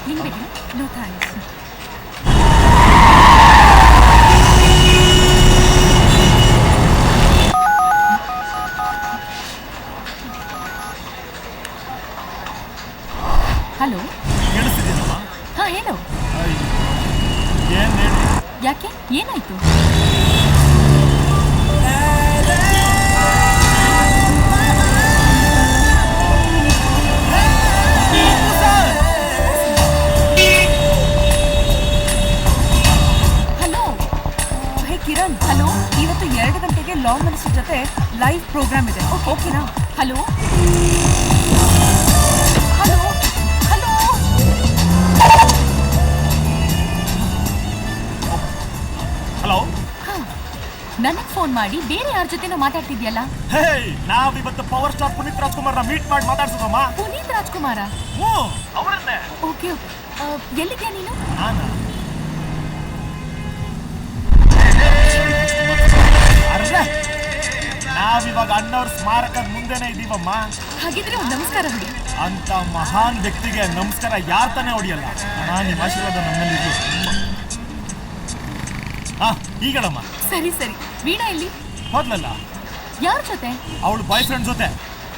ಹಿಂಗೆ ಬೇಕು? No thanks. Hello, ಕೇಳಿಸ್ತಿದ್ದೀನಮ್ಮ? ಹಾಂ ಹೇಳು. ಏನು ಹೇಳಿ? ಯಾಕೆ, ಏನಾಯ್ತು? ಹಲೋ, ಹೇ ಕಿರಣ್. ಹಲೋ, ಇವತ್ತು 2 ಗಂಟೆಗೆ ಲಾಂಗ್ ಮನಸ್ಸು ಜೊತೆ ಲೈವ್ ಪ್ರೋಗ್ರಾಮ್ ಇದೆ. ಓಕೆನಾ? Hello hello hello. ಹಲೋ, ನನಗೆ ಫೋನ್ ಮಾಡಿ ಬೇರೆ ಯಾರ ಜೊತೆನೋ ಮಾತಾಡ್ತಿದ್ಯಲ್ಲ? ಹೇ, ನಾವಿವತ್ತು ಪವರ್ ಸ್ಟಾರ್ ಪುನೀತ್ ರಾಜ್ಕುಮಾರ್ನ ಮೀಟ್ ಮಾಡಿ ಮಾತಾಡ್ಸೋದಮ್ಮ. ಪುನೀತ್ ರಾಜ್ಕುಮಾರ? ಅವರನ್ನೇ. ಓಕೆ. ಎಲ್ಲಿದ್ಯಾ ನೀನು? ನಾವಿವಾಗ ಅಣ್ಣವ್ರ ಸ್ಮಾರಕದ ಮುಂದೆನೆ ಇದೀವಮ್ಮ. ಹಾಗಿದ್ರೆ ಒಂದು ನಮಸ್ಕಾರ ಬಿಡಿ. ಅಂತ ಮಹಾನ್ ವ್ಯಕ್ತಿಗೆ ನಮಸ್ಕಾರ ಯಾರು ತಾನೇ ಹೊಡಿಯಲ್ಲ. ನಿಮ್ಮ ಆಶೀರ್ವಾದ ನಮ್ಮಲ್ಲಿರ್ಲಿ. ಈಗಳಮ್ಮ. ಸರಿ ಸರಿ. ವೀಣಾ ಎಲ್ಲಿ? ಹೋದ್ಲಲ್ಲ. ಯಾರ ಜೊತೆ? ಅವಳು ಬಾಯ್ ಫ್ರೆಂಡ್ ಜೊತೆ.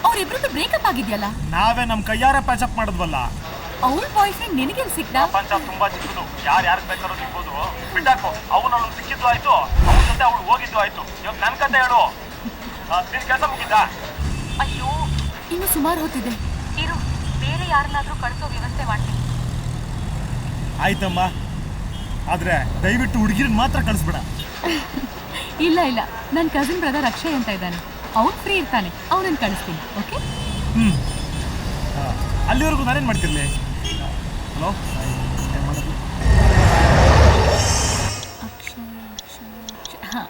ಅವ್ರಿಬ್ರದ್ದು ಬ್ರೇಕಪ್ ಆಗಿದ್ಯಲ್ಲ? ನಾವೇ ನಮ್ ಕೈಯಾರ ಪ್ಯಾಚಪ್ ಮಾಡಿದ್ವಲ್ಲ. ಅವ್ರ ಬಾಯ್ ಫ್ರೆಂಡ್ ನಿನಗೆ ಸಿಕ್ತಾ? ಪ್ರಪಂಚ ತುಂಬಾ ಚಿಕ್ಕದು, ಯಾರು ಬೇಕಾದ್ರೂ ಸಿಗ್ಬೋದು. ಬಿಟ್ಟಾಕು. ಅವಳು ಸಿಕ್ಕಿದ್ದು ಆಯ್ತು, ಅವಳ ಜೊತೆ ಅವಳು ಹೋಗಿದ್ದು ಆಯ್ತು. ಇವಾಗ ನನ್ ಕತೆ ಹೇಳು. ನಿನ್ ಕೆಲಸ ಮುಗಿತಾ? ಅಯ್ಯೋ, ಇನ್ನು ಸುಮಾರು ಹೊತ್ತಿದೆ. ಇರು, ಬೇರೆ ಯಾರನ್ನಾದ್ರೂ ಕಳಿಸೋ ವ್ಯವಸ್ಥೆ ಮಾಡ್ತೀನಿ. ಆಯ್ತಮ್ಮ, ಆದ್ರೆ ದಯವಿಟ್ಟು ಹುಡುಗಿರನ್ನ ಮಾತ್ರ ಕಳಿಸ್ಬೇಡ. ಇಲ್ಲ ಇಲ್ಲ, ನನ್ನ ಕಸಿನ್ ಬ್ರದರ್ ಅಕ್ಷಯ್ ಅಂತ ಇದ್ದಾನೆ, ಅವ್ನು ಫ್ರೀ ಇರ್ತಾನೆ, ಅವನನ್ನು ಕಳಿಸ್ತೀನಿ. ಓಕೆ? ಅಲ್ಲಿವರೆಗೂ ನಾನೇನು ಮಾಡ್ತಿರ್ಲಿ? ಹಲೋ, ಹಾಂ.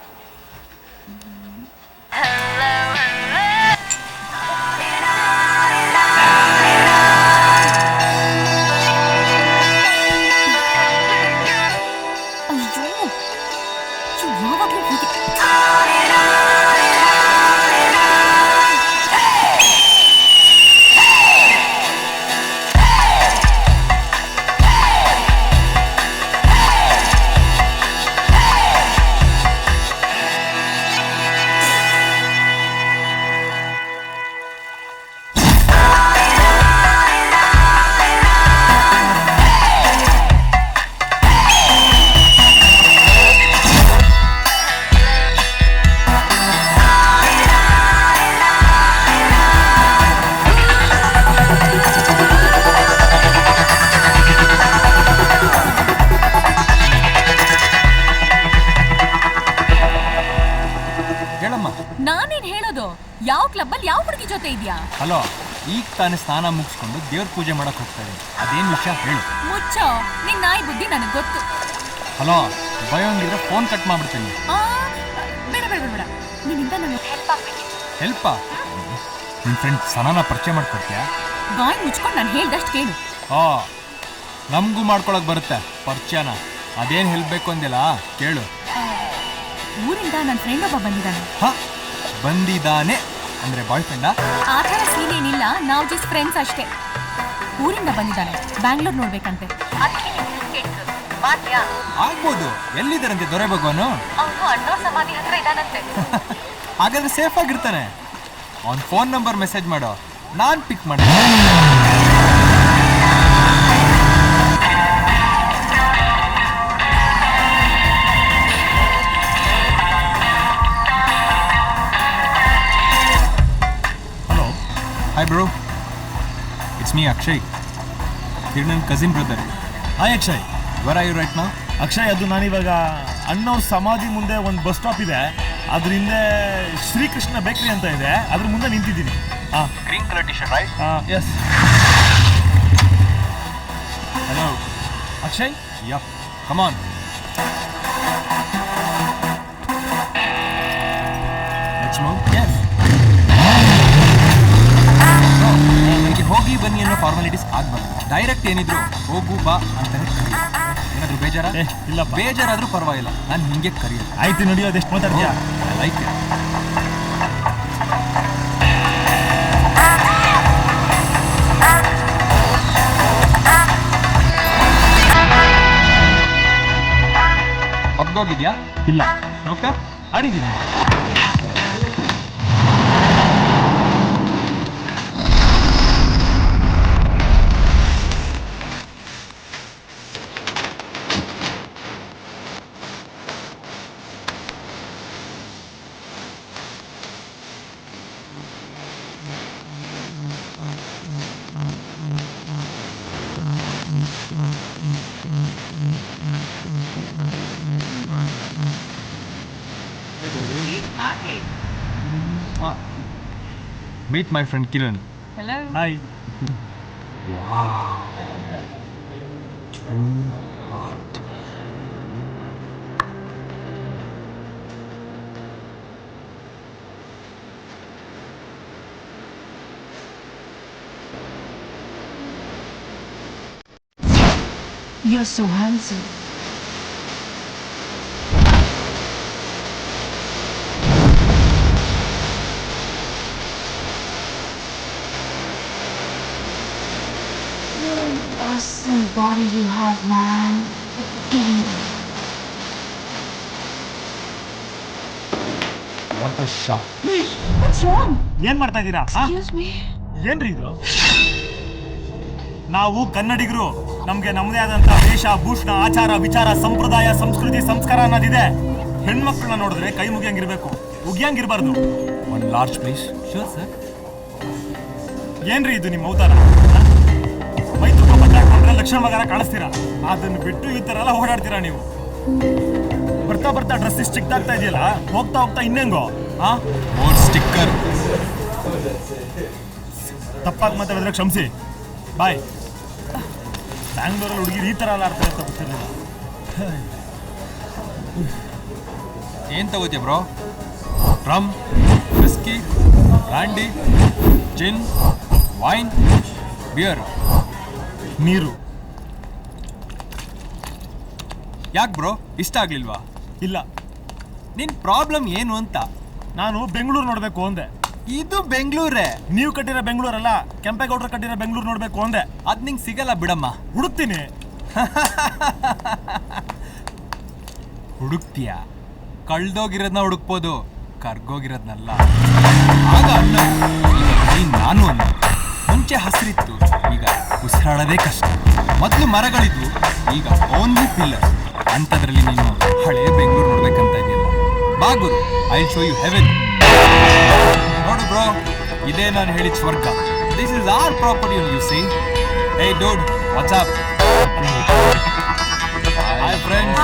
ನಾನೇನ್ ಹೇಳೋದು? ಯಾವ ಕ್ಲಬ್ಬಲ್ಲಿ ಯಾವ ಹುಡುಗಿ ಜೊತೆ ಇದೆಯಾ? ಹಲೋ, ಈಗ ತಾನೇ ಸ್ನಾನ ಮುಗಿಸ್ಕೊಂಡು ದೇವ್ರ ಪೂಜೆ ಮಾಡಕ್ ಹೋಗ್ತಾ ಇದ್ದೀನಿ. ಅದೇನು ವಿಷಯ ಹೇಳು. ಮುಚ್ಚೋ, ನಿನ್ ನಾಯಿ ಬುದ್ಧಿ ನನಗೆ ಗೊತ್ತು. ಹಲೋ, ಭಯ ಒಂದಿದ್ರೆ ಫೋನ್ ಕಟ್ ಮಾಡ್ಬಿಡ್ತೀನಿ. ಬೇಡ ಬೇಡ ಬೇಡ, ನಿನ್ನಿಂದ ನನಗೆ ಹೆಲ್ಪ್ ಆಗ್ಬೇಕು. ಹೆಲ್ಪಾ? ನಿನ್ನ ಫ್ರೆಂಡ್ ಸನಾನ ಪರಿಚಯ ಮಾಡ್ಕೊಡ್ತೀಯಾ? ಬಾಯಿ ಮುಚ್ಕೊಂಡು ನಾನು ಹೇಳ್ದಷ್ಟು ಕೇಳು. ನಮಗೂ ಮಾಡ್ಕೊಳಕ್ ಬರುತ್ತೆ ಪರಿಚಯನ. ಅದೇನು ಹೆಲ್ಪ್ ಬೇಕು ಅಂದಿಲ್ಲ, ಕೇಳು. ಊರಿಂದ ನನ್ನ ಫ್ರೆಂಡ್ ಒಬ್ಬ ಬಂದಿದ್ದಾನೆ. ಬಂದಿದ್ದಾನೆ ಅಂದ್ರೆ ಬಾಯ್ ಫ್ರೆಂಡಾ? ಆ ಥರ ಸೀನ್ ಏನಿಲ್ಲ, ನಾವು ಜಸ್ಟ್ ಫ್ರೆಂಡ್ಸ್ ಅಷ್ಟೇ. ಊರಿಂದ ಬಂದಿದ್ದಾನೆ, ಬ್ಯಾಂಗ್ಳೂರ್ ನೋಡ್ಬೇಕಂತೆ. ಆಗ್ಬೋದು. ಎಲ್ಲಿದ್ದಾರಂತೆ ದೊರೆ ಭಗವಾನು? ಅವನು ಅಣ್ಣೋರ್ ಸಮಾಧಿ ಹತ್ರ ಇದ್ದಾನಂತೆ. ಹಾಗಾದ್ರೆ ಸೇಫ್ ಆಗಿರ್ತಾನೆ. ಅವ್ನ ಫೋನ್ ನಂಬರ್ ಮೆಸೇಜ್ ಮಾಡೋ, ನಾನು ಪಿಕ್ ಮಾಡ್ತೀನಿ. Hi bro, it's me Akshay. You're my cousin brother. Hi Akshay. Where are you right now? Akshay, ಅದು ನಾನಿವಾಗ ಅಣ್ಣವ್ರ ಸಮಾಧಿ ಮುಂದೆ ಒಂದು ಬಸ್ ಸ್ಟಾಪ್ ಇದೆ, ಅದ್ರ ಹಿಂದೆ ಶ್ರೀಕೃಷ್ಣ ಬೇಕರಿ ಅಂತ ಇದೆ, ಅದ್ರ ಮುಂದೆ ನಿಂತಿದ್ದೀನಿ. Green color t-shirt, right? Yes. Hello. Akshay? Yeah. Come on. Let's move. Yes. ನನಗೆ ಹೋಗಿ ಬನ್ನಿ ಅನ್ನೋ ಫಾರ್ಮಾಲಿಟೀಸ್ ಆಗ್ಬಾರ್ದು. ಡೈರೆಕ್ಟ್ ಏನಿದ್ರು ಹೋಗು ಬಾ ಅಂತಾನೆ ಕರೆಯೋದು. ಏನಾದರೂ ಬೇಜಾರ? ಇಲ್ಲ, ಬೇಜಾರಾದ್ರೂ ಪರವಾಗಿಲ್ಲ, ನಾನು ಹಿಂಗೆ ಕರೆಯೋದು. ಆಯ್ತು, ನಡೆಯೋದು. ಎಷ್ಟು ಮಾತಾಡ್ತೀಯಾ? I like it. ಹೋಗಿದ್ಯಾ? ಇಲ್ಲ. ಡಾಕ್ಟರ್ ಆಡಿದ್ದೀನಿ. Meet my friend Kiran. Hello. Hi. You're so handsome. What an awesome body you have, man. What a shot. What's wrong? ಏನ್ ಮಾಡ್ತಾ ಇದ್ದೀರಾ? Excuse me. ಏನ್ರಿ ಇದು? ನಾವು ಕನ್ನಡಿಗರು, ನಮ್ಗೆ ನಮ್ಮದೇ ಆದಂತ ವೇಷ ಭೂಷಣ ಆಚಾರ ವಿಚಾರ ಸಂಪ್ರದಾಯ ಸಂಸ್ಕೃತಿ ಸಂಸ್ಕಾರ ಅನ್ನೋದಿದೆ. ಹೆಣ್ಮಕ್ಳನ್ನ ನೋಡಿದ್ರೆ ಕೈ ಮುಗಿಯಂಗಿರ್ಬೇಕು, ಉಗಿಯಂಗಿರ್ಬಾರ್ದು. One large please. Sure sir. ಏನ್ರಿ ಇದು ನಿಮ್ಮ ಅವತಾರ? ಮೈ ತುಂಬ ಬಟ್ಟೆ ಹಾಕೊಂಡ್ರೆ ಲಕ್ಷಣ ಮಗನ ಕಾಣಿಸ್ತೀರಾ, ಅದನ್ನ ಬಿಟ್ಟು ಈ ತರ ಎಲ್ಲ ಓಡಾಡ್ತೀರಾ ನೀವು. ಬರ್ತಾ ಬರ್ತಾ ಡ್ರೆಸ್ ಇಷ್ಟು ಚಿಕ್ಕದಾಗ್ತಾ ಇದೆಯಲ್ಲ, ಹೋಗ್ತಾ ಹೋಗ್ತಾ ಇನ್ನೆಂಗೋ More sticker. ತಪ್ಪಾಗಿ ಮಾತಾಡಿದ್ರೆ ಕ್ಷಮಿಸಿ. ಬಾಯ್. ಬ್ಯಾಂಗ್ಳೂರಲ್ಲಿ ಹುಡುಗಿರು ಈ ತರ ಎಲ್ಲ ಆಡ್ತಾರೆ ಅಂತ ಗೊತ್ತಿರಲಿಲ್ಲ. ಏನ್ ತಗೋತೀಯ ಬ್ರೋ? ರಮ್, ವಿಸ್ಕಿ, ಬ್ರಾಂಡಿ, ಜಿನ್, ವೈನ್, ಬಿಯರ್, ನೀರು. ಯಾಕೆ ಬ್ರೋ ಇಷ್ಟ ಆಗ್ಲಿಲ್ವಾ? ಇಲ್ಲ, ನಿನ್ ಪ್ರಾಬ್ಲಮ್ ಏನು ಅಂತ. ನಾನು ಬೆಂಗಳೂರು ನೋಡ್ಬೇಕು ಅಂದೆ. ಇದು ಬೆಂಗಳೂರೇ. ನೀವು ಕಟ್ಟಿರೋ ಬೆಂಗಳೂರಲ್ಲ, ಕೆಂಪೇಗೌಡರು ಕಟ್ಟಿರೋ ಬೆಂಗಳೂರು ನೋಡ್ಬೇಕು ಅಂದೆ. ಅದ್ ನಿಂಗೆ ಸಿಗಲ್ಲ ಬಿಡಮ್ಮ. ಹುಡುಕ್ತೀನಿ. ಹುಡುಕ್ತೀಯ? ಕಳ್ದೋಗಿರೋದನ್ನ ಹುಡುಕ್ಬೋದು, ಕರ್ಗೋಗಿರೋದ್ನಲ್ಲ. ಆಗ ಅನ್ನ ನಾನು ಅನ್ನ ಮುಂಚೆ ಹಸಿರಿತ್ತು, ಈಗ ಉಸಿರಾಡೋದೇ ಕಷ್ಟ. ಮೊದಲು ಮರಗಳಿದ್ವು, ಈಗ ಓನ್ಲಿ ಪಿಲ್ಲರ್. ಅಂಥದ್ರಲ್ಲಿ ನೀನು ಹಳೆ ಬೆಂಗಳೂರು ನೋಡ್ಬೇಕಂತ ಇದೆಯಲ್ಲ. ಬಾಗುರು, ಐ ಶೋ ಯು ಹೆವೆನ್. ನೋಡು ಬ್ರೋ, ಇದೇ ನಾನು ಹೇಳಿದ ಸ್ವರ್ಗ. This is our property you say. Hey dude, what's up? Hi friends.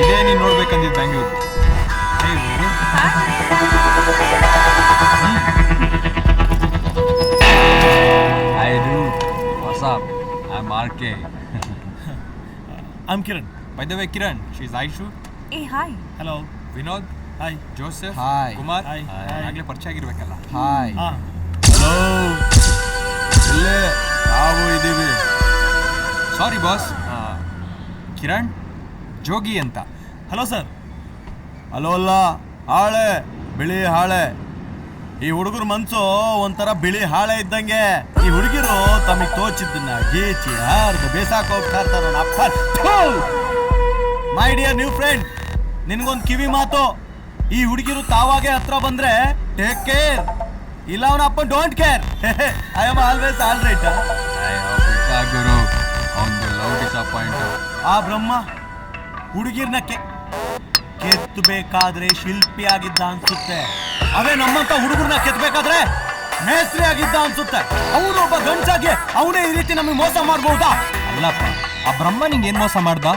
ಇದೇ ನೀನು ನೋಡ್ಬೇಕಂದಿದ್ದು Bengaluru. Hi dude, what's up? I'm RK. I'm Kiran. By the way, Kiran, she's Aishu. Hey, hi. Hello. Vinod, hi. Joseph, Hi. Kumar. Hi. ಆಗ್ಲೇ ಪರಿಚಯ ಆಗಿರ್ಬೇಕಲ್ಲ. Hi. ಹಾ. Hello, ಇಲ್ಲೇ ನಾವು ಇದ್ದೀವಿ. Sorry boss. Kiran, ಜೋಗಿ ಅಂತ. Hello sir. ಹಲೋ ಅಲ್ಲ, ಹಾಳೆ, ಬಿಳಿ ಹಾಳೆ. ಈ ಹುಡುಗರ ಮನ್ಸು ಒಂಥರ ಬಿಳಿ ಹಾಳೆ ಇದ್ದಂಗೆ. ಈ ಹುಡುಗಿರು ತಮಗೆ ತೋಚಿದ್ದನ್ನ ಗೀಚಿ ಹಾರ್ದು ಬೇಸಾಕ್ ಹೋಗ್ತಾ ಇರ್ತಾರ. ಮೈ ಡಿಯರ್ ನ್ಯೂ ಫ್ರೆಂಡ್, ನಿನ್ಗೊಂದು ಕಿವಿ ಮಾತು. ಈ ಹುಡುಗಿರು ತಾವಾಗೆ ಹತ್ರ ಬಂದ್ರೆ ಟೇಕ್ ಕೇರ್, ಇಲ್ಲ ಅವನ ಅಪ್ಪ don't care. I am always all right. ಗುರು, ಅವನು ಲವ್ ಡಿಸಪಾಯಿಂಟ್. ಆ ಬ್ರಹ್ಮ ಹುಡುಗಿರ್ನ ಕೆತ್ತಬೇಕಾದ್ರೆ ಶಿಲ್ಪಿ ಆಗಿದ್ದ ಅನ್ಸುತ್ತೆ. ಅವೇ ನಮ್ಮಂತ ಹುಡುಗರನ್ನ ಕೆತ್ತಬೇಕಾದ್ರೆ ಮೇಸ್ತ್ರಿ ಆಗಿದ್ದ ಅನ್ಸುತ್ತೆ. ಅವನು ಒಬ್ಬ ಗಂಡಸಾಗಿ ಅವನೇ ಈ ರೀತಿ ನಮಗೆ ಮೋಸ ಮಾಡ್ಬಹುದಾ? ಅಲ್ಲಪ್ಪ, ಆ ಬ್ರಹ್ಮ ನಿಂಗೆ ಏನ್ ಮೋಸ ಮಾಡ್ದ?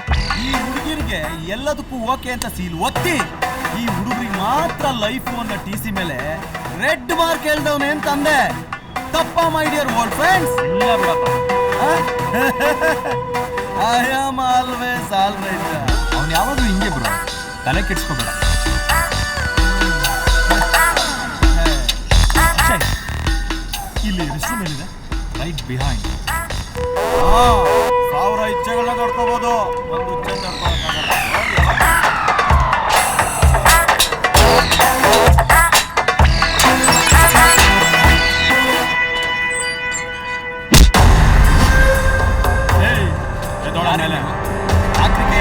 ಈ ಹುಡುಗಿರಿಗೆ ಎಲ್ಲದಕ್ಕೂ ಓಕೆ ಅಂತ ಸೀಲ್ ಒತ್ತಿ, ಈ ಹುಡುಗರಿಗೆ ಮಾತ್ರ ಲೈಫ್ ಅನ್ನೋ ಟಿ ಸಿ ಮೇಲೆ ರೆಡ್ ಮಾರ್ಕ್ ಹೇಳ್ದವನೇ ಅಂತಂದೆ. ತಪ್ಪ ಮೈ ಡಿಯರ್ ಓಲ್ಡ್ ಫ್ರೆಂಡ್ಸ್? ಇಲ್ಲ ಬಿಡಪ್ಪ. I am always all right. ಅವ್ನು ಯಾವಾಗಲೂ ಹಿಂಗೆ ಬ್ರೋ, ತಲೆ ಕೆಡ್ಸ್ಕೋಬೇಡ. ಇಲ್ಲಿ ರೆಸ್ಟ್ ರೂಮ್ ಏನಿದೆ? Right behind. 1000 ಇಚ್ಛೆಗಳನ್ನ ನೋಡ್ಕೋಬಹುದು, ಒಂದು ಇಚ್ಛೆ ನೋಡ್ಕೋಬೇಕಾಗಲ್ಲ. ಏಯ್, ಎದ್ದೋಳ ಮೇಲೆ. ಆಕ್ರಿಕೆ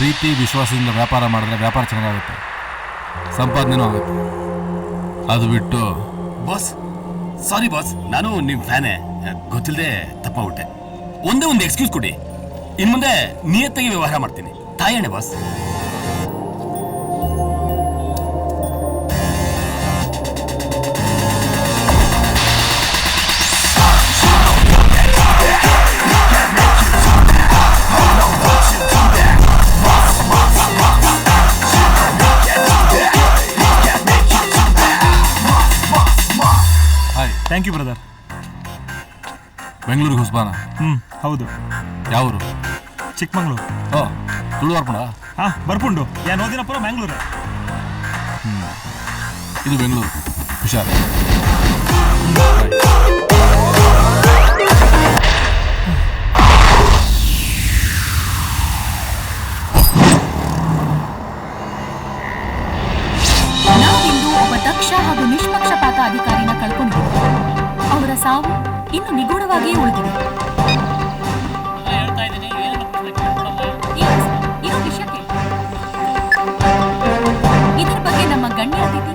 ಪ್ರೀತಿ ವಿಶ್ವಾಸದಿಂದ ವ್ಯಾಪಾರ ಮಾಡಿದ್ರೆ ವ್ಯಾಪಾರ ಚೆನ್ನಾಗಾಗುತ್ತೆ, ಸಂಪಾದನೆನೂ ಆಗುತ್ತೆ. ಅದು ಬಿಟ್ಟು ಬಾಸ್, ಸಾರಿ ಬಾಸ್, ನಾನು ನಿಮ್ಮ ಫ್ಯಾನೇ, ಗೊತ್ತಿಲ್ಲದೆ ತಪ್ಪಾಗ್ಬಿಟ್ಟೆ. ಒಂದೇ ಒಂದು ಎಕ್ಸ್ಕ್ಯೂಸ್ ಕೊಡಿ, ಇನ್ನು ಮುಂದೆ ನಿಯತ್ತಾಗಿ ವ್ಯವಹಾರ ಮಾಡ್ತೀನಿ. ತಾಯಣೆ ಬಾಸ್. Thank you brother. ಬೆಂಗಳೂರಿಗೆ ಹೊಸಬಾನ? ಹೌದು. ಯಾವೂರು? ಚಿಕ್ಕಮಂಗ್ಳೂರು. ಓ, ತುಳುವಾರ್ಪಣ? ಹಾಂ, ಬರ್ಪುಂಡು. ಏನು ಓದಿನ ಪುರ ಮ್ಯಾಂಗ್ಳೂರೇ. ಇದು ಬೆಂಗಳೂರು. ಹುಷಾರು. ನಾವಿಂದು ಒಬ್ಬ ದಕ್ಷ ಹಾಗೂ ನಿಷ್ಪಕ್ಷಪಾತ ಅಧಿಕಾರಿನ ಕಳ್ಕೊಂಡಿದ್ದೀವಿ. ಅವರ ಸಾವು ಇನ್ನು ನಿಗೂಢವಾಗಿಯೇ ಉಳಿದಿದೆ. ಹೇಳ್ತಾ ಇದ್ದೀನಿ, ಏನು ಪ್ರಶ್ನೆ ಕೇಳ್ಕೊಡಲ್ಲ. ಇರೋ ವಿಷಯಕ್ಕೆ ಇದರ ಬಗ್ಗೆ ನಮ್ಮ ಗಣ್ಯ ಅತಿಥಿ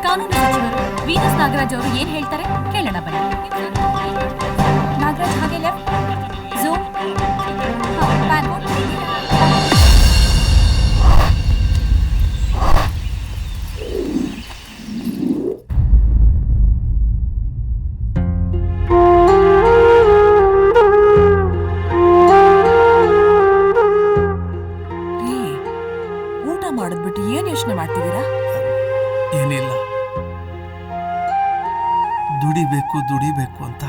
ಕಾನೂನು ಸಚಿವರು ವೀನಸ್ ನಾಗರಾಜ್ ಅವರು ಏನ್ ಹೇಳ್ತಾರೆ ಕೇಳೋಣ ಬನ್ನಿ. ನಾಗರಾಜ್ ಹಾಗೆ ಲೆಫ್ಟ್ ಝೂಮ್. ಮಾಡಿದ್ಬಿಟ್ಟು ಏನ್ ಯೋಚನೆ ಮಾಡ್ತಿದ್ದೀರಾ? ಏನಿಲ್ಲ, ದುಡಿಬೇಕು ಅಂತ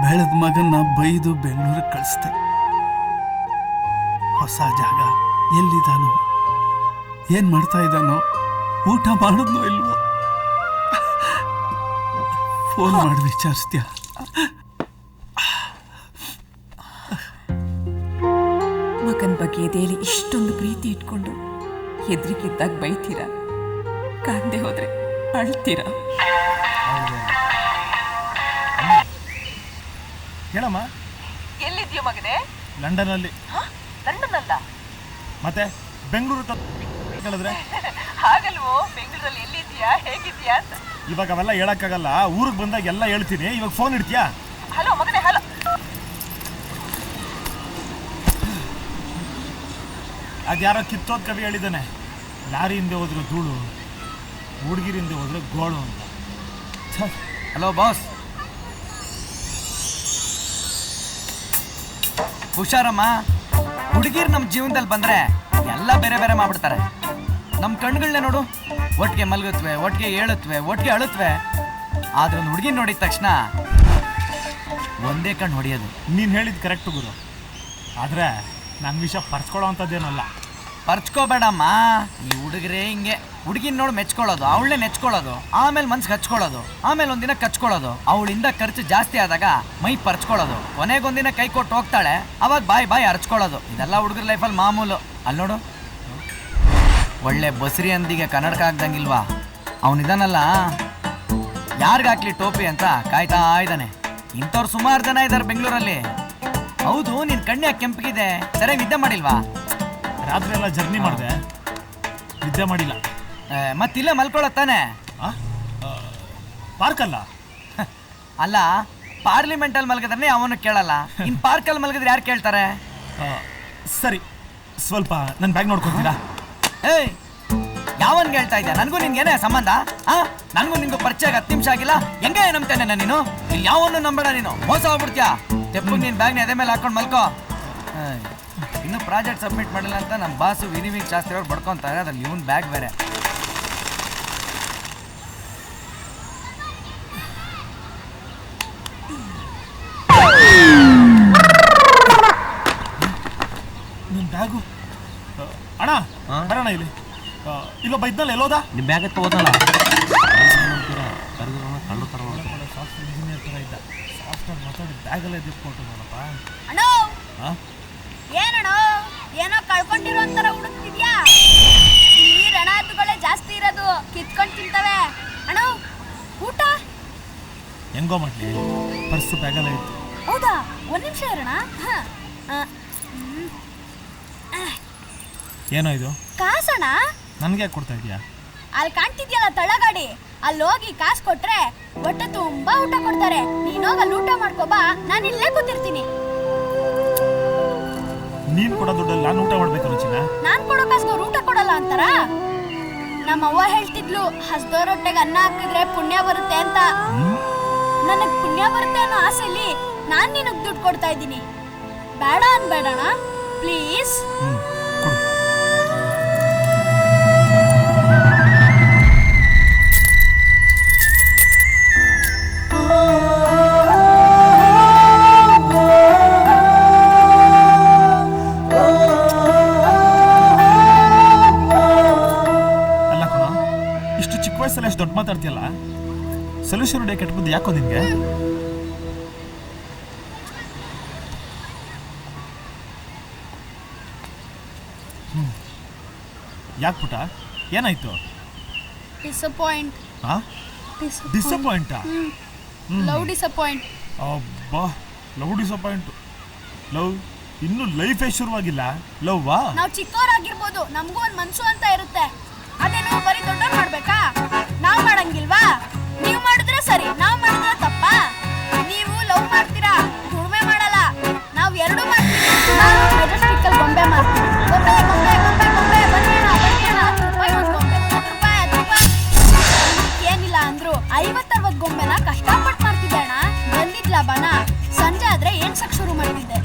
ಬೆಳೆದ ಮಗನ್ನ ಬೈದು ಬೆಂಗಳೂರಿಗೆ ಕಳಿಸ್ದೆ. ಹೊಸ ಜಾಗ, ಎಲ್ಲಿದ್ದಾನೋ, ಏನ್ ಮಾಡ್ತಾ ಇದ್ದಾನೋ, ಊಟ ಮಾಡಿದ್ನೋ ಇಲ್ವೋ, ಫೋನ್ ಮಾಡಿ ವಿಚಾರಿಸ್ತೀಯ? ಮಗನ ಬಗ್ಗೆ ಎದೆಯಲ್ಲಿ ಇಷ್ಟೊಂದು ಪ್ರೀತಿ ಇಟ್ಕೊಂಡು ಹೆದ್ರಿಕಿದ್ದಾಗ ಬೈತೀರಾ, ಕಾಣದೆ ಹೋದ್ರೆ ಅಳ್ತೀರಾ? ಹೇಳಮ್ಮ. ಎಲ್ಲಿದ್ಯೋ ಮಗನೇ? ಲಂಡನ್ನಲ್ಲಿ. ಲಂಡನ್ ಅಲ್ಲ ಮತ್ತೆ ಬೆಂಗಳೂರು ಹೇಳಿದ್ರೆ ಹಾಗಲ್ವೋ? ಬೆಂಗಳೂರಲ್ಲಿ ಎಲ್ಲಿದ್ಯಾ, ಹೇಗಿದ್ಯಾ ಅಂತ. ಇವಾಗ ಅವೆಲ್ಲ ಹೇಳಕ್ಕಾಗಲ್ಲ, ಊರಿಗೆ ಬಂದಾಗ ಎಲ್ಲ ಹೇಳ್ತೀನಿ. ಇವಾಗ ಫೋನ್ ಇಡ್ತೀಯಾ? ಹಲೋ ಮಗನೇ, ಹಲೋ. ಅದ್ಯಾರೋ ಕಿತ್ತೋದ್ ಕವಿ ಹೇಳಿದ್ದಾನೆ, ಲಾರಿ ಹಿಂದೆ ಹೋದ್ರೆ ಧೂಳು, ಹುಡುಗಿರಿಂದ ಹೋದ್ರೆ ಗೋಳು ಅಂತ. ಹಲೋ ಬಾಸ್, ಹುಷಾರಮ್ಮ. ಹುಡುಗಿರು ನಮ್ಮ ಜೀವನದಲ್ಲಿ ಬಂದ್ರೆ ಎಲ್ಲ ಬೇರೆ ಬೇರೆ ಮಾಡ್ಬಿಡ್ತಾರೆ. ನಮ್ಮ ಕಣ್ಗಳನ್ನೇ ನೋಡು, ಒಟ್ಟಿಗೆ ಮಲಗುತ್ತವೆ, ಒಟ್ಟಿಗೆ ಏಳುತ್ತವೆ, ಒಟ್ಟಿಗೆ ಅಳುತ್ತವೆ. ಆದ್ರೆ ಒಂದು ಹುಡುಗಿ ನೋಡಿದ ತಕ್ಷಣ ಒಂದೇ ಕಣ್ಣು ಹೊಡೆಯೋದು. ನೀನು ಹೇಳಿದ್ದು ಕರೆಕ್ಟು ಗುರು, ಆದರೆ ನನ್ನ ವಿಷಯ ಪರ್ಚ್ಕೊಳ್ಳೋ ಅಂಥದ್ದೇನಲ್ಲ. ಪರ್ಚ್ಕೋಬೇಡಮ್ಮ. ಈ ಹುಡುಗರೇ ಹಿಂಗೆ, ಹುಡುಗಿನ ನೋಡಿ ಮೆಚ್ಕೊಳ್ಳೋದು, ಅವಳನ್ನೇ ನೆಚ್ಕೊಳ್ಳೋದು, ಆಮೇಲೆ ಮನ್ಸಿಗೆ ಹಚ್ಕೊಳ್ಳೋದು, ಆಮೇಲೆ ಒಂದಿನ ಕಚ್ಕೊಳ್ಳೋದು, ಅವಳಿಂದ ಖರ್ಚು ಜಾಸ್ತಿ ಆದಾಗ ಮೈ ಪರ್ಚ್ಕೊಳ್ಳೋದು, ಕೊನೆಗೊಂದಿನ ಕೈ ಕೊಟ್ಟು ಹೋಗ್ತಾಳೆ, ಅವಾಗ ಬಾಯಿ ಅರ್ಚ್ಕೊಳ್ಳೋದು. ಇದೆಲ್ಲ ಹುಡುಗರ ಲೈಫಲ್ಲಿ ಮಾಮೂಲು. ಅಲ್ಲಿ ನೋಡು, ಒಳ್ಳೆ ಬಸ್ರಿ ಅಂದಿಗೆ ಕನ್ನಡಕ ಆಗ್ದಂಗಿಲ್ವಾ? ಅವನಿದಾನಲ್ಲ, ಯಾರಿಗಾಕ್ಲಿ ಟೋಪಿ ಅಂತ ಕಾಯ್ತಾ ಇದ್ದಾನೆ. ಇಂಥವ್ರು ಸುಮಾರು ಜನ ಇದ್ದಾರೆ ಬೆಂಗಳೂರಲ್ಲಿ. ಹೌದು, ನಿನ್ ಕಣ್ಣೆ ಕೆಂಪಗಿದೆ, ಸರಿಯಾಗಿ ನಿದ್ದೆ ಮಾಡಿಲ್ವಾ? ರಾತ್ರಿ ಎಲ್ಲ ಜರ್ನಿ ಮಾಡಿದೆ, ನಿದ್ದೆ ಮಾಡಿಲ್ಲ. ಮತ್ತಿಲ್ಲ ಮಲ್ಕೊಳ್ಳತ್ತಾನೆ? ಪಾರ್ಕಲ್ಲ. ಅಲ್ಲ, ಪಾರ್ಲಿಮೆಂಟಲ್ಲಿ ಮಲಗಿದ್ರೆ ಅವನು ಕೇಳಲ್ಲ, ಇನ್ ಪಾರ್ಕಲ್ಲಿ ಮಲಗಿದ್ರೆ ಯಾರು ಕೇಳ್ತಾರೆ? ಸರಿ, ಸ್ವಲ್ಪ ನನ್ನ ಬ್ಯಾಗ್ ನೋಡ್ಕೊತೀರಾ? ಏಯ್, ಯಾವನ್ಗೆ ಹೇಳ್ತಾ ಇದ್ಯಾ? ನನಗೂ ನಿನ್ಗೇನೆ ಸಂಬಂಧ? ನನಗೂ ನಿನ್ಗೂ ಪರಿಚಯ 10 ನಿಮಿಷ ಆಗಿಲ್ಲ, ಹೆಂಗೆ ನಂಬ್ತೇನೆ ನಾನು? ನೀನು ಇಲ್ಲಿ ಯಾವನ್ನು ನಂಬೇಡ, ನೀನು ಮೋಸ ಹೋಗ್ಬಿಡ್ತೀಯಾ. ತೆಪ್ಪಗೆ ನಿನ್ನ ಬ್ಯಾಗ್ನ ಎದೆ ಮೇಲೆ ಹಾಕೊಂಡು ಮಲ್ಕೋ. ಇನ್ನು ಪ್ರಾಜೆಕ್ಟ್ ಸಬ್ಮಿಟ್ ಮಾಡಿಲ್ಲ ಅಂತ ನಮ್ಮ ಬಾಸು ವಿನಿವಿಂಗ್ ಶಾಸ್ತ್ರಿ ಅವ್ರು ಬಡ್ಕೊತಾರೆ, ಅದ್ರಲ್ಲಿ ಇವನ್ ಬ್ಯಾಗ್ ಬೇರೆ. ನಿನ್ನ ಬ್ಯಾಗು ಅಣ್ಣ, ಬರೋಣ ಇಲ್ಲಿ. ಇಲ್ಲೊಬ್ಬ ಇದ್ನಲ್ಲ, ಎಲ್ಲೋದ? ನಿಮ್ಮ ಬ್ಯಾಗ್ ಎತ್ತ ಹೋದಲ್ಲ, ಸಾಫ್ಟ್ವೇರ್ ಇಂಜಿನಿಯರ್ ಥರ ಇದ್ದ. ಸಾಫ್ಟ್ವೇರ್ ಮಾತಾಡಿ ಬ್ಯಾಗಲ್ಲೇ ದಿಟ್ಕೊಟ್ಟನಲ್ಲಪ್ಪ. ಅಣ್ಣ, ಏನಣ್ಣ ಏನೋ ಕಳ್ಕೊಂಡಿರೋ ಅಂತರ ಹುಡುಕ್ತಿದ್ಯಾ? ಇಲ್ಲಿ ರಣಹದ್ದುಗಳೇ ಜಾಸ್ತಿ ಇರೋದು, ಕಿತ್ಕೊಂಡು ತಿಂತವೆ. ಅಣ್ಣ, ಊಟ ಹೆಂಗೋ ಮಾಡ್ಲಿ, ಪರ್ಸು ಬ್ಯಾಗಲ್ಲೇ ಇತ್ತು. ಹೌದಾ? 1 ನಿಮಿಷ ಇರೋಣ. ಏನೋ ಇದು? ಕಾಸಣ ನನಗೆ ಯಾಕೆ ಕೊಡ್ತಾ ಇದೀಯಾ? ಅಲ್ಲಿ ಕಾಣ್ತಿದ್ಯಲ್ಲ ತಳಗಾಡಿ, ಅಲ್ಲಿ ಹೋಗಿ ಕಾಸು ಕೊಟ್ರೆ ಹೊಟ್ಟೆ ತುಂಬಾ ಊಟ ಕೊಡ್ತಾರೆ. ನೀನೋಗ ಅಲ್ಲಿ ಊಟ ಮಾಡ್ಕೋಬಾ, ನಾನು ಇಲ್ಲೇ ಕೂತಿರ್ತೀನಿ. ನೀನ್ ಕೊಡೋ ದುಡ್ಡಲ್ಲಿ ನಾನು ಊಟ ಮಾಡ್ಬೇಕು ಚಿನ್ನ. ನಾನ್ ಕೊಡೋ ಕಾಸ್ಗೆ ಅವ್ರು ಊಟ ಕೊಡಲ್ಲ ಅಂತಾರ? ನಮ್ಮ ಅವ್ವ ಹೇಳ್ತಿದ್ಲು, ಹಸ್ದೋರೊಟ್ಟೆಗೆ ಅನ್ನ ಹಾಕಿದ್ರೆ ಪುಣ್ಯ ಬರುತ್ತೆ ಅಂತ. ನನಗ್ ಪುಣ್ಯ ಬರುತ್ತೆ ಅನ್ನೋ ಆಸೆಲಿ ನಾನ್ ನಿನಗ್ ದುಡ್ಡು ಕೊಡ್ತಾ ಇದ್ದೀನಿ. ಬೇಡ ಅನ್ಬೇಡಣ ಪ್ಲೀಸ್. ಕೊಡು. ಅಲ್ಲ ಕಣ, ಇಷ್ಟು ಚಿಕ್ಕ ವಯಸ್ಸಲ್ಲಿ ಎಷ್ಟು ದೊಡ್ಡ ಮಾತಾಡ್ತೀಯಲ್ಲ. ಸೊಲ್ಯೂಷನ್ ಡೇ ಕೆಟ್ಬುದ್ದು ಯಾಕೋ ನಿನ್ಗೆ? ಯಾಕೆ ಪುಟ, ಏನಾಯ್ತು? ಡಿಸಪಾಯಿಂಟ್. ಡಿಸಪಾಯಿಂಟಾ? Love disappoint. ಅಬ್ಬಾ, ಲವ್ ಡಿಸಪಾಯಿಂಟ್. ಲವ್ ಇನ್ನೂ ಲೈಫೇ ಶುರುವಾಗಿಲ್ಲ. ಲವ್ ವಾ? ನಾವ್ ಚಿಕ್ಕವರಾಗಿರ್ಬೋದು, ನಮಗೂ ಒಂದ್ ಮನ್ಸು ಅಂತ ಇರುತ್ತೆ. ಅದೇನು ಬರೀ ದೊಡ್ಡವ್ರು ಮಾಡ್ಬೇಕಾ? ನಾವ್ ಮಾಡಂಗಿಲ್ವಾ? ನೀವ್ ಮಾಡಿದ್ರೆ ಸರಿ, ನಾವ್ ಮಾಡಿದ್ರೆ ತಪ್ಪಾ? ನೀವು ಲವ್ ಮಾಡ್ತೀರಾ, ದುಡಿಮೆ ಮಾಡಲ್ಲ. ನಾವ್ ಎರಡು ಮಾಡ್ತೀವಿ. ನಾನು ಮೆಜೆಸ್ಟಿಕ್ ಅಲ್ಲಿ ಗೊಂಬೆ ಮಾಡ್ತೀನಿ. ಗೊಂಬೆ ಗೊಂಬೆ ಗೊಂಬೆ ಗೊಂಬೆ ಬನ್ನಿಣ ಬನ್ನಿಣ. 10 ರೂಪಾಯಿ ಒಂದು ಗೊಂಬೆ, 10 ರೂಪಾಯಿ 10 ರೂಪಾಯಿ. ಏನಿಲ್ಲ ಅಂದ್ರು 50-60 ಗೊಂಬೆನ ಕಷ್ಟಪಟ್ಟು ಮಾಡ್ತಿದ್ದೆ ಅಣ್ಣ. ಬಂದಿದ್ ಲಾಭನ ಸಂಜೆ ಆದ್ರೆ ಏನ್ಸಕ್ ಶುರು ಮಾಡ್ತಿದ್ದೆ.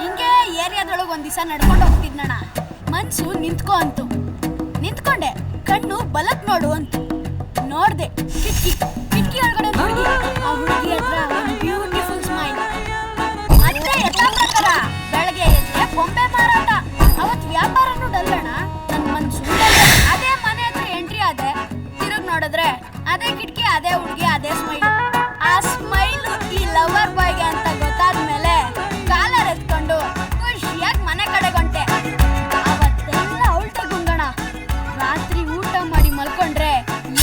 ಹಿಂಗೆ ಏರಿಯಾದೊಳಗೆ ಒಂದ್ ದಿವಸ ನಡ್ಕೊಂಡು ಹೋಗ್ತಿದ್ನಣ್ಣ. ಮನ್ಸು ನಿಂತ್ಕೋ ಅಂತು. ನಿಂತ್ಕೊಂಡೆ. ಕಣ್ಣು ಬಲಕ್ ನೋಡು ಅಂತು. ನೋಡ್ದೆ. ಕಿಟಕಿ ಒಳಗಡೆ ಹುಡುಗಿ. ಆ ಹುಡುಗಿ ಹತ್ರ ಬ್ಯೂಟಿಫುಲ್ ಸ್ಮೈಲ್. ಮತ್ತೆ ಯಥಾ ಪ್ರಕಾರ ಬೆಳಗ್ಗೆ ಎದ್ರೆ ಬೊಂಬೆ ಮಾರಾಟ. ಅವತ್ ವ್ಯಾಪಾರನೂ ಡಲ್ಲಣ್ಣ. ನನ್ ಮನ್ಸು ಅದೇ ಮನೆ ಹತ್ರ ಎಂಟ್ರಿ ಆದೆ. ತಿರುಗ್ ನೋಡಿದ್ರೆ ಅದೇ ಕಿಟಕಿ, ಅದೇ ಹುಡುಗಿ, ಅದೇ ಸ್ಮೈಲ್. ಆ ಸ್ಮೈಲ್ ಈ ಲವರ್ ಬಾಯ್ಗೆ ಅಂತ ಗೊತ್ತಾದ್ಮೇಲೆ ಕಾಲರ್ ಎತ್ಕೊಂಡು ಖುಷಿಯಾಗಿ ಮನೆ ಕಡೆ ಹೊಂಟೆ. ಅವತ್ತೆಲ್ಲ ಅವಳ್ತೆ ಗುಂಗಣ. ರಾತ್ರಿ ಊಟ ಮಾಡಿ ಮಲ್ಕೊಂಡ್ರೆ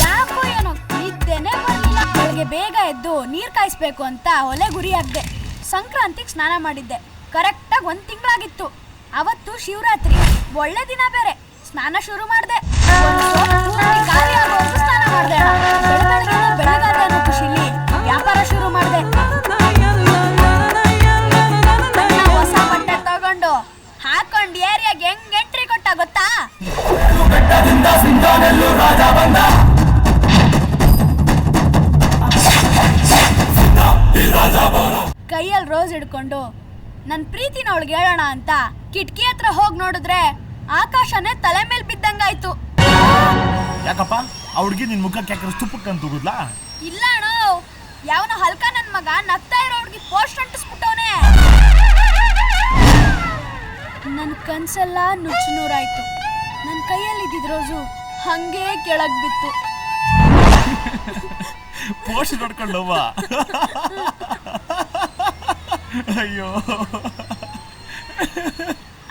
ಯಾಕೋ ಏನೋ ನಿದ್ದೆನೆ ಬರ್ಲಿಲ್ಲ. ಬೆಳಗ್ಗೆ ಬೇಗ ಎದ್ದು ನೀರ್ ಕಾಯಿಸ್ಬೇಕು ಅಂತ ಒಲೆ ಗುರಿ ಹಾಕ್ದೆ. ಸಂಕ್ರಾಂತಿಗೆ ಸ್ನಾನ ಮಾಡಿದ್ದೆ. ಕರೆಕ್ಟಾಗಿ 1 ತಿಂಗಳಾಗಿತ್ತು. ಅವತ್ತು ಶಿವರಾತ್ರಿ, ಒಳ್ಳೆ ದಿನ ಬೇರೆ. ಸ್ನಾನ ಶುರು ಮಾಡ್ದೆ. ಖಾಲಿ ಆಗೋವರೆಗೂ ಸ್ನಾನ ಮಾಡ್ದೆ. ಬೆಳಗಾದ್ರೆ ಅನ್ನೋ ಖುಷಿಲಿ ವ್ಯಾಪಾರ ಶುರು ಮಾಡ್ದೆ. ಹೊಸ ಬಟ್ಟೆ ತಗೊಂಡು ಹಾಕೊಂಡ್ ಏರಿಯಾಗೆ ಹೆಂಗ್ ಎಂಟ್ರಿ ಕೊಟ್ಟ ಗೊತ್ತಾ? ಕೈಯಲ್ಲಿ ರೋಸ್ ಹಿಡ್ಕೊಂಡು ನನ್ ಪ್ರೀತಿನ ಅವಳಿಗೆ ಹೇಳೋಣ ಅಂತ ಕಿಟಕಿ ಹತ್ರ ಹೋಗಿ ನೋಡಿದ್ರೆ ಆಕಾಶನೇ ತಲೆ ಮೇಲೆ ಬಿದ್ದಂಗಾಯ್ತು. ಯಾಕಪ್ಪ, ಆ ಹುಡುಗಿ ನಿನ್ ಮುಖಕ್ಕೆ ಯಾಕೆ ತುಪ್ಪಕ್ಕಂತ ಹೋಗುದ್ಲಾ? ಇಲ್ಲ ಅಣ್ಣ, ಯಾವನ ಹಲ್ಕ ನನ್ ಮಗ ನಗ್ತಾ ಇರೋ ಹುಡುಗಿ ಪೋಸ್ಟ್ ಅಂಟಿಸ್ಬಿಟ್ಟವನೆ. ನನ್ ಕನ್ಸೆಲ್ಲ ನುಚ್ಚು ನೂರಾಯ್ತು. ನನ್ ಕೈಯಲ್ಲಿ ಇದ್ದಿದ್ ರೋಸು ಹಂಗೆ ಕೆಳಗ್ ಬಿತ್ತು. ಪೋಸ್ಟ್ ನೋಡ್ಕೊಂಡವ್ವ. ಅಯ್ಯೋ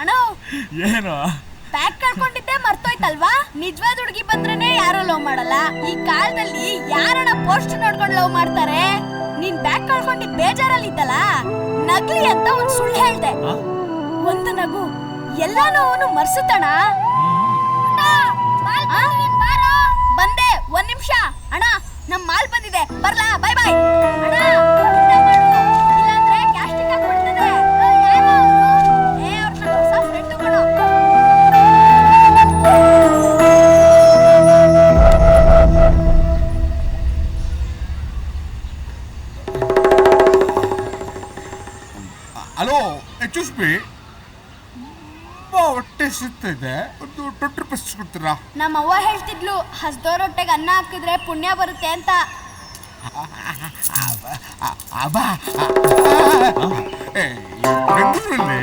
ಅಣ್ಣ, ಏನು ಬ್ಯಾಗ್ ಕಳ್ಕೊಂಡಿದ್ದೆ ಮರ್ತೋಯ್ತಲ್ವಾ? ನಿಜವಾದ ಹುಡುಗಿ ಬಂದ್ರೇನೆ ಯಾರು ಲವ್ ಮಾಡಲ್ಲ. ಈ ಕಾಲದಲ್ಲಿ ಯಾರನ್ನ ಪೋಸ್ಟ್ ನೋಡ್ಕೊಂಡು ಲವ್ ಮಾಡ್ತಾರೆ? ನೀನ್ ಬ್ಯಾಗ್ ಕಳ್ಕೊಂಡಿದ್ ಬೇಜಾರಲ್ಲಿ ಇದ್ದಲ್ಲ, ನಗ್ಲಿ ಅಂತ ಒಂದ್ ಸುಳ್ಳು ಹೇಳ್ದೆ. ಒಂದು ನಗು ಎಲ್ಲ ನೋವನ್ನು ಮರ್ಸುತ್ತಣ. ಬಂದೆ, 1 ನಿಮಿಷ. ಅಣ್ಣ, ನಮ್ ಮಾಲ್ ಬಂದಿದೆ, ಬರ್ಲಾ? ಬೈ ಬೈ ಅಣ್ಣ. ಇಲ್ಲಾಂದ್ರೆ ಗ್ಯಾಸ್ಟ್ರಿಕ್ ಆಗ್ಬಿಡ್ತದೆ. ಅವ್ರನ್ನ ಹೊಸ ಫ್ರೆಂಡ್ ಕೊಡು. ಹಲೋ, ಎಕ್ಸ್ಕ್ಯೂಸ್ ಮೀ, ಹೊಟ್ಟೆ ಸಿಗ್ತಿದೆ, ಒಂದು 20 ರೂಪಾಯಿ ಕೊಡ್ತೀರಾ? ನಮ್ಮ ಅವ್ವ ಹೇಳ್ತಿದ್ಲು, ಹಸ್ದೋರೊಟ್ಟೆಗೆ ಅನ್ನ ಹಾಕಿದ್ರೆ ಪುಣ್ಯ ಬರುತ್ತೆ ಅಂತ. ಬೆಂಗಳೂರಲ್ಲಿ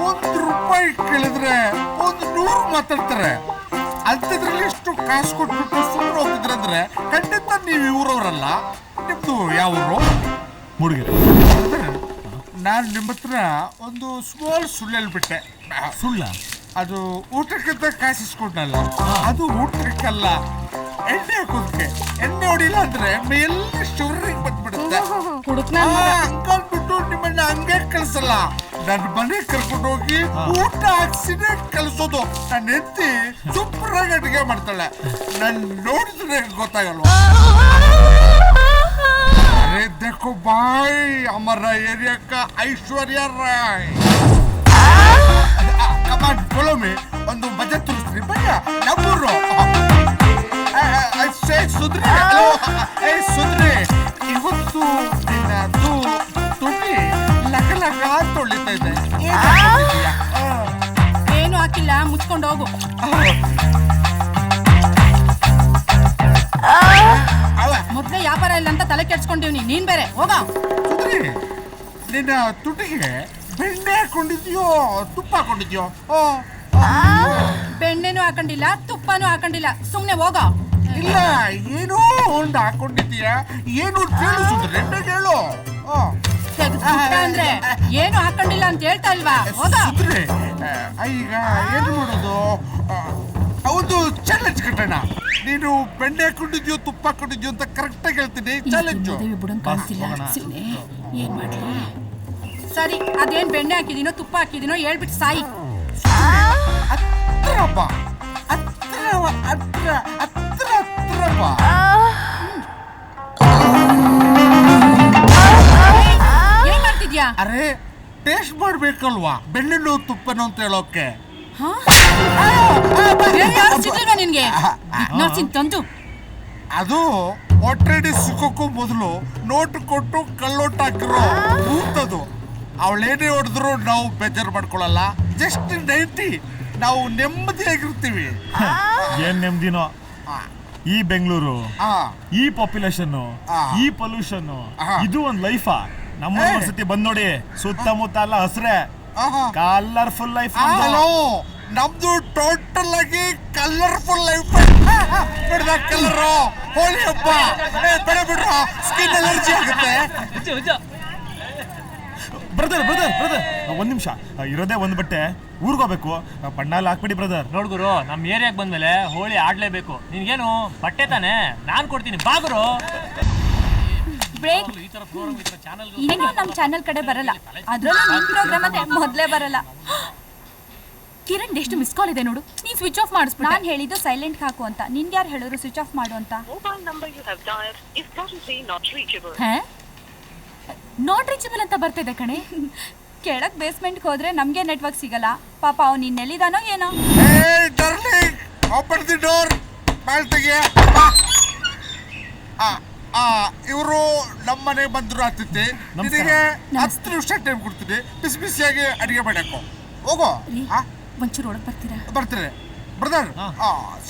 1 ರೂಪಾಯಿ ಕೇಳಿದ್ರೆ 100 ಮಾತಾಡ್ತಾರೆ. ಅಂಥದ್ರಲ್ಲಿ ಎಷ್ಟು ಕಾಸು ಕೊಟ್ಬಿಟ್ಟು ಸುಮ್ಮನೆ ಹೋಗ್ತಿದ್ರೆ ಅಂದ್ರೆ ಖಂಡಿತ ನೀವು ಇವರವರಲ್ಲ. ನಿಮ್ದು ಯಾವ ಊರು? ಮೂಡಿಗೆರೆ. ನಾನು ನಿಮ್ಮ ಹತ್ರ ಒಂದು ಸ್ಮಾಲ್ ಸುಳ್ಳು ಹೇಳ್ಬಿಟ್ಟೆ. ಸುಳ್ಳ? ಅದು ಊಟಕ್ಕಿಂತ ಕಾಸು ಇಸ್ಕೊಂಡಲ್ಲ, ಅದು ಊಟಕ್ಕಲ್ಲ, ಎಣ್ಣೆ ಹಾಕೋದಕ್ಕೆ. ಎಣ್ಣೆ ಹೊಡಿಲ್ಲ ಅಂದ್ರೆ ಮೇಲೆಲ್ಲ ಶವರಿಗೆ ಬಂದ್ಬಿಡುತ್ತೆ. ಹಂಗನ್ಬಿಟ್ಟು ಹಂಗೆ ಕಳ್ಸಲ್ಲ ನನ್ನ ಮನೆ ಕರ್ಕೊಂಡು ಹೋಗಿ ಊಟ ಹಾಕ್ಸಿನೇ ಕಳ್ಸೋದು. ನನ್ನ ಹೆಂಡತಿ ಸೂಪರ್ ಆಗಿ ಅಡಿಗೆ ಮಾಡ್ತಾಳೆ, ನನ್ ನೋಡಿದ್ರೆ ಗೊತ್ತಾಗಲ್ವಾ? अरे देखो भाई हमारा एरिया का ऐश्वर्या राय कमांड बोलो में ಒಂದು ಮಜಾ ತೋರಿಸ್ರಿ ಭಯ್ಯ ನಮ್ಮೂರು ಸುಂದ್ರಿ ಸುಂದ್ರಿ ಇವತ್ತು ನಿನ್ನದು ತುಟಿ ಲಗ ಲಗ ತೊಳಿತಾ ಇದೆ. ಏನು ಹಾಕಿಲ್ಲ, ಮುಚ್ಕೊಂಡು ಹೋಗು. ಮೊದ್ಲೇ ವ್ಯಾಪಾರ ಇಲ್ಲ ಅಂತ ತಲೆ ಕೆಡ್ಸ್ಕೊಂಡಿವ್ನಿ, ನೀನ್ ಬೇರೆ ಹೋಗ. ಸುಂದ್ರಿ ನಿನ್ನ ತುಟಿಗೆ ಬೆಣ್ಣೆ ಹಾಕೊಂಡಿದ್ಯೋ ತುಪ್ಪ ಹಾಕೊಂಡಿದ್ಯೋ? ಬೆಣ್ಣೆನೂ ಹಾಕೊಂಡಿಲ್ಲ, ತುಪ್ಪನೂ ಹಾಕೊಂಡಿಲ್ಲ, ಸುಮ್ನೆ ಹೋಗ. ಇಲ್ಲ ಏನೋ ಒಂದು ಹಾಕೊಂಡಿದ್ದೀಯಾ, ಏನು ಕೇಳು ಸುಂದ್ರಿ, ಹೇಳು. ಅಂದ್ರೆ ಏನು ಹಾಕೊಂಡಿಲ್ಲ ಅಂತ ಹೇಳ್ತಾ ಇಲ್ವಾ? ಹೋಗ. ಸುಂದ್ರಿ ಈಗ ಏನು ಮಾಡೋದು? ಹೌದು, ಚಾಲೆಂಜ್ ಕಟ್ಟೋಣ. ನೀನು ಬೆಣ್ಣೆ ಹಾಕೊಂಡಿದ್ಯೋ ತುಪ್ಪ ಹಾಕೊಂಡಿದ್ಯೋ ಅಂತ ಕರೆಕ್ಟ್ ಆಗಿ ಹೇಳ್ತೀನಿ. ಚಾಲೆಂಜ್ ಏನ್ ಮಾಡ್ಲಿ? ಸರಿ, ಅದೇನ್ ಬೆಣ್ಣೆ ಹಾಕಿದೀನೋ ತುಪ್ಪ ಹಾಕಿದೀನೋ ಹೇಳ್ಬಿಟ್ಟು ಸಾಯಿ. ಹತ್ರ ಬಾ, ಹತ್ರ ಹತ್ರ ಹತ್ರ ಹತ್ರ ಬಾ. ಏನ್ ಮಾಡ್ತಿದ್ಯಾ? ಅರೆ ಟೇಸ್ಟ್ ಮಾಡ್ಬೇಕಲ್ವಾ ಬೆಣ್ಣೆನೋ ತುಪ್ಪನೋ ಅಂತ ಹೇಳೋಕೆ. ನಿನ್ಗೆ ತಂದು ಅದು ಹೊಟ್ಟೆಡಿ ಸಿಕ್ಕೋಕ್ಕೂ ಮೊದಲು ನೋಟು ಕೊಟ್ಟು ಕಲ್ಲೋಟ್ ಹಾಕಿರೋ ಊಟದು. ಅವಳೇನೇ ಹೊಡೆದ್ರು ನಾವು ಬೇಜಾರು ಮಾಡ್ಕೊಳಲ್ಲ. ಜಸ್ಟ್ 90 ನಾವು ನೆಮ್ಮದಿಯಾಗಿರ್ತೀವಿ. ಏನ್ ನೆಮ್ಮದಿನೋ ಈ ಬೆಂಗಳೂರು, ಈ ಪಾಪ್ಯುಲೇಷನ್, ಈ ಪೊಲ್ಯೂಷನ್, ಇದು ಒಂದ್ ಲೈಫಾ? ನಮ್ಮ ಒಂದ್ಸತಿ ಬಂದ್ ನೋಡಿ, ಸುತ್ತಮುತ್ತ ಎಲ್ಲ ಹಸ್ರೆ ಕಲರ್ಫುಲ್ ಲೈಫ್. ನಮ್ದು ಟೋಟಲ್ ಆಗಿ ಕಲರ್ಫುಲ್ ಲೈಫ್. ಕಲರ್ ಹೋಳಿ ಹಬ್ಬ ಬೇಡ ಬಿಡ್ರ, ಸ್ಕಿನ್ ಅಲರ್ಜಿ ಆಗುತ್ತೆ. ಬ್ರದರ್ ಬ್ರದರ್ ಬ್ರದರ್ ಒಂದ್ ನಿಮಿಷ, ಇರೋದೇ ಒಂದ್ ಬಟ್ಟೆ, ಊರ್ಗೋಬೇಕು, ಬಣ್ಣಾಲ್ ಹಾಕ್ಬಿಡಿ ಬ್ರದರ್. ನೋಡ್ಗುರು, ನಮ್ ಏರಿಯಾಕ್ ಬಂದ್ಮೇಲೆ ಹೋಳಿ ಆಡ್ಲೇಬೇಕು. ನಿನ್ಗೇನು ಬಟ್ಟೆ ತಾನೆ, ನಾನ್ ಕೊಡ್ತೀನಿ ಬಾಗುರು. ಬ್ರೇಕ್. ಇನ್ನೇನು ನಮ್ ಚಾನೆಲ್ ಕಡೆ ಬರಲ್ಲ, ಅದ್ರಲ್ಲೂ ನಿನ್ ಪ್ರೋಗ್ರಾಮ್ ಅಂದ್ರೆ ಮೊದ್ಲೇ ಬರಲ್ಲ. ಕಿರಣ್ ಎಷ್ಟು ಮಿಸ್ ಕಾಲ್ ಇದೆ ನೋಡು, ನೀನ್ ಸ್ವಿಚ್ ಆಫ್ ಮಾಡಿಸ್ಬಿಟ್ಟು. ನಾನು ಹೇಳಿದ್ದು ಸೈಲೆಂಟ್ ಹಾಕು ಅಂತ, ನಿನ್ಗೆ ಯಾರು ಹೇಳಿದ್ರು ಸ್ವಿಚ್ ಆಫ್ ಮಾಡು ಅಂತ? ನಾಟ್ ರೀಚಬಲ್ ಅಂತ ಬರ್ತಿದೆ ಕಣೆ. ಕೆಳಗ್ ಬೇಸ್ಮೆಂಟ್ಗೆ ಹೋದ್ರೆ ನಮ್ಗೆ ನೆಟ್ವರ್ಕ್ ಸಿಗಲ್ಲ. ಪಾಪ ಅವ್ನು ಇನ್ನೆಲ್ಲಿದಾನೋ ಏನೋ. ಇವರು ನಮ್ಮನೆ ಬಂದ್ರು ಆಗ್ತೈತಿ. ನಿನಗೆ 10 ನಿಮಿಷ ಟೈಮ್ ಕೊಡ್ತೀನಿ, ಬಿಸಿ ಬಿಸಿಯಾಗಿ ಅಡಿಗೆ ಮಾಡಬೇಕು. ಹೋಗೋ, ಒಂಚೂರು ಒಳಗೆ ಬರ್ತೀರಾ? ಬರ್ತೀರಿ ಬ್ರದರ್.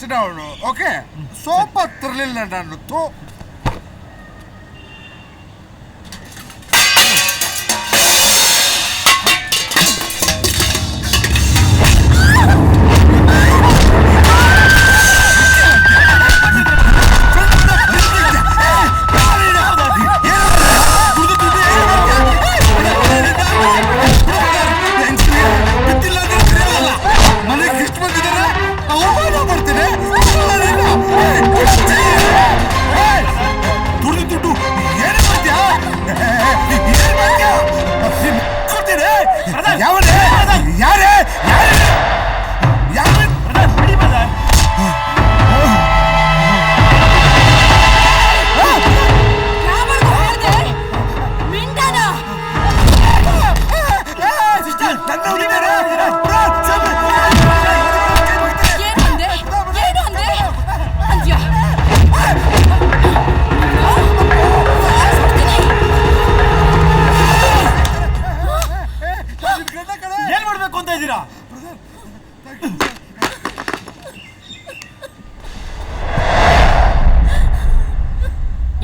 ಸಿಡೌನ್. ಓಕೆ, ಸೋಪ್ ತರಲಿಲ್ಲ ನಾನು.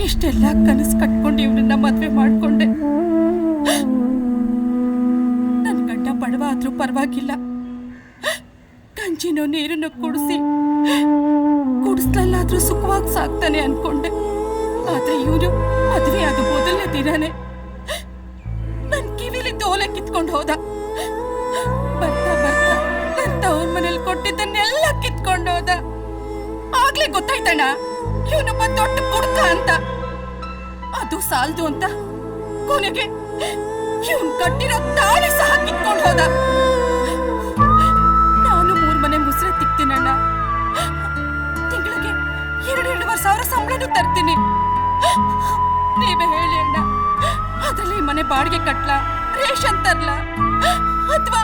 ಇಷ್ಟೆಲ್ಲ ಕನಸು ಕಟ್ಕೊಂಡು ಇವ್ರನ್ನ ಮದ್ವೆ ಮಾಡ್ಕೊಂಡೆ. ನನ್ನ ಗಂಡ ಬಡವ ಆದ್ರೂ ಪರವಾಗಿಲ್ಲ, ಗಂಜಿನೋ ನೀರನ್ನು ಕುಡಿಸ್ಲಲ್ಲಾದ್ರೂ ಸುಖವಾಗಿ ಸಾಕ್ತಾನೆ ಅನ್ಕೊಂಡೆ. ಆದ್ರೆ ಇವ್ರು ಮದ್ವೆ ಆದ ಮೊದಲನೇ ದಿನಾನೇ ನನ್ ಕಿವಿಲಿ ತೋಲೆ ಕಿತ್ಕೊಂಡು ಹೋದ. ಬರ್ತಾ ಬರ್ತಾ ನನ್ನ ತವ್ರ ಮನೇಲಿ ಕೊಟ್ಟಿದ್ದನ್ನೆಲ್ಲ ಕಿತ್ಕೊಂಡು ಹೋದ. ಆಗ್ಲೇ ಗೊತ್ತಾಯ್ತಣ್ಣ, ಇವನೊಬ್ಬ ದೊಡ್ಡ ಕುಡ್ಕ ಅಂತ. ಅದು ಸಾಲದು ಅಂತ ಕೊನೆಗೆ ಇವನ್ ಕಟ್ಟಿರೋ ತಾಳಿ ಸಹ ಕಿತ್ಕೊಂಡು ಹೋದ. ನಾನು 3 ಮನೆ ಮುಸ್ರೆ ತಿಕ್ತೀನಣ್ಣ. ತಿಂಗಳಿಗೆ 2,500 ಸಂಬಳನೂ ತರ್ತೀನಿ. ನೀವೇ ಹೇಳಿ ಅಣ್ಣ, ಅದ್ರಲ್ಲಿ ಮನೆ ಬಾಡಿಗೆ ಕಟ್ಲಾ, ರೇಷನ್ ತರ್ಲಾ, ಅಥವಾ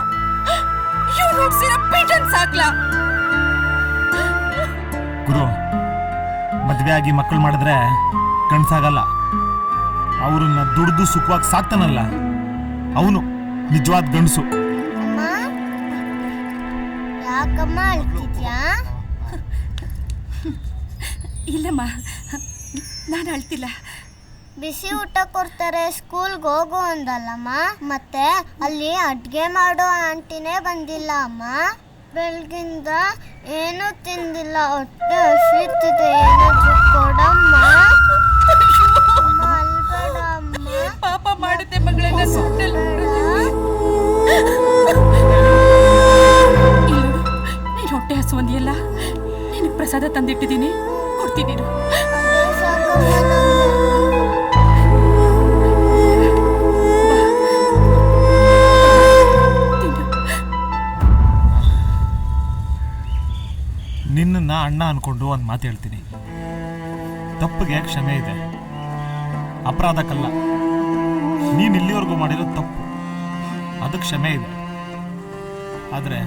ಇವ್ ನೋಡ್ಸಿರೋ ಪೀಠನ್ ಸಾಕ್ಲಾ? ಗುರು, ಮದ್ವೆ ಆಗಿ ಮಕ್ಕಳು ಮಾಡಿದ್ರೆ ಗಂಡ್ಸಾಗಲ್ಲ. ಅವ್ರನ್ನ ದುಡ್ದು ಸುಖವಾಗಿ ಸಾಕ್ತಾನಲ್ಲ, ಅವನು ನಿಜವಾದ ಗಂಡಸು. ಯಾಕಮ್ಮ ಅಳ್ತಿದ್ಯಾ? ಇಲ್ಲಮ್ಮ, ನಾನು ಅಳ್ತಿಲ್ಲ. ಬಿಸಿ ಊಟ ಕೊಡ್ತಾರೆ, ಸ್ಕೂಲ್ಗೆ ಹೋಗು ಅಂದಲ್ಲಮ್ಮ. ಮತ್ತೆ ಅಲ್ಲಿ ಅಡ್ಗೆ ಮಾಡೋ ಆಂಟಿನೇ ಬಂದಿಲ್ಲ ಅಮ್ಮ. ಬೆಳಗಿಂದ ಏನೂ ತಿಂದಿಲ್ಲ, ಹೊಟ್ಟೆ ಹಸಿತಿದೆ, ಏನಾದ್ರು ಕೊಡಮ್ಮ. ಅಮ್ಮ ಅಲ್ಬೇಡ ಅಮ್ಮ. ಪಾಪ ಮಾಡುತ್ತೆ ಮಗಳನ್ನ ಸುಟ್ಟಲ್ಲಿ. ನೀನು ಹೊಟ್ಟೆ ಹಸು ಅಂದಿಯಲ್ಲ, ನಿನಗೆ ಪ್ರಸಾದ ತಂದಿಟ್ಟಿದ್ದೀನಿ, ಕೊಡ್ತೀನಿ. ಅದೇ ಸಾಕಮ್ಮ ನಂಗೆ. ನಿನ್ನ ಅಣ್ಣ ಅನ್ಕೊಂಡು ಒಂದು ಮಾತು ಹೇಳ್ತೀನಿ. ತಪ್ಪಿಗೆ ಕ್ಷಮೆ ಇದೆ, ಅಪರಾಧಕ್ಕಲ್ಲ. ನೀನು ಇಲ್ಲಿವರೆಗೂ ಮಾಡಿರೋ ತಪ್ಪು, ಅದಕ್ಕೆ ಕ್ಷಮೆ ಇದೆ. ಆದರೆ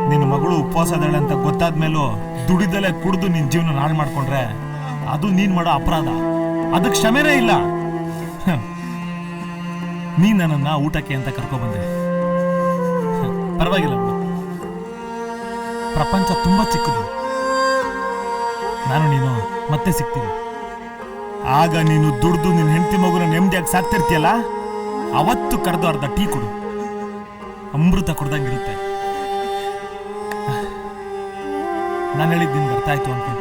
ನಿನ್ನ ಮಗಳು ಉಪವಾಸ ಇದ್ದಾಳೆ ಅಂತ ಗೊತ್ತಾದ ಮೇಲೂ ದುಡಿದಲ್ಲೇ ಕುಡಿದು ನಿನ್ನ ಜೀವನ ಹಾಳು ಮಾಡ್ಕೊಂಡ್ರೆ ಅದು ನೀನು ಮಾಡೋ ಅಪರಾಧ, ಅದಕ್ಕೆ ಕ್ಷಮೆನೇ ಇಲ್ಲ. ನೀ ನನ್ನನ್ನು ಊಟಕ್ಕೆ ಅಂತ ಕರ್ಕೊಬಂದೆ, ಪರವಾಗಿಲ್ಲ. ಪ್ರಪಂಚ ತುಂಬ ಚಿಕ್ಕದು. ನಾನು ನೀನು ಮತ್ತೆ ಸಿಗ್ತೀವಿ. ಆಗ ನೀನು ದುಡ್ದು ನಿನ್ನ ಹೆಂಡತಿ ಮಗುನ ನೆಮ್ಮದಿಯಾಗಿ ಸಾಕ್ತಿರ್ತೀಯಲ್ಲ, ಅವತ್ತು ಕರೆದು ಅರ್ಧ ಟೀ ಕೊಡು, ಅಮೃತ ಕುಡ್ದಂಗಿರುತ್ತೆ. ನಾನು ಹೇಳಿದ್ದು ನಿನ್ಗೆ ಅರ್ಥ ಆಯ್ತು ಅನ್ಕೊಂತೀನಿ.